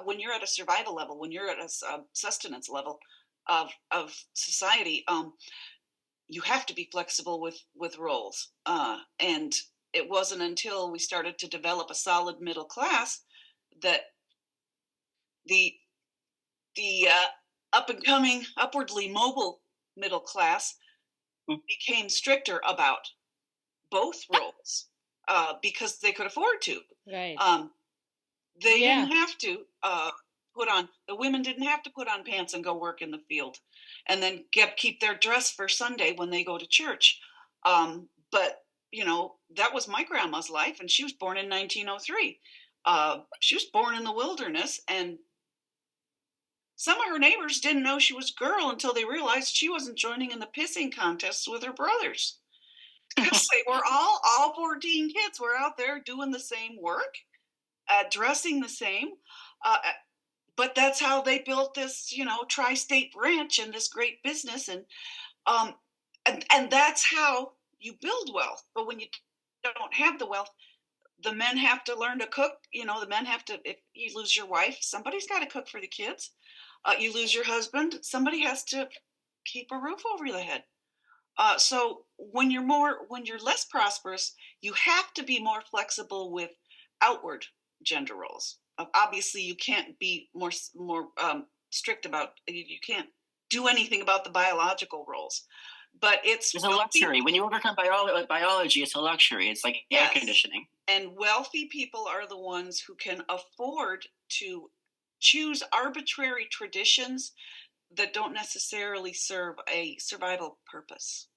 when you're at a survival level, when you're at a sustenance level of society, you have to be flexible with roles. And it wasn't until we started to develop a solid middle class that the up and coming, upwardly mobile middle class Mm. became stricter about both roles because they could afford to. Right. Um, they Yeah. didn't have to the women didn't have to put on pants and go work in the field, and then keep their dress for Sunday when they go to church. But that was my grandma's life, and she was born in 1903. She was born in the wilderness, and some of her neighbors didn't know she was a girl until they realized she wasn't joining in the pissing contests with her brothers. Because they were all 14 kids were out there doing the same work, dressing the same. Uh, but that's how they built this, tri-state ranch and this great business, um, and that's how you build wealth. But when you don't have the wealth, the men have to learn to cook. The men have to. If you lose your wife, somebody's got to cook for the kids. You lose your husband, somebody has to keep a roof over the head. So when you're less prosperous, you have to be more flexible with outward gender roles. Obviously, you can't be more strict about. You can't do anything about the biological roles, but it's It's a wealthy. luxury. When you overcome biology, it's a luxury. It's like air Yes, conditioning. and wealthy people are the ones who can afford to choose arbitrary traditions that don't necessarily serve a survival purpose.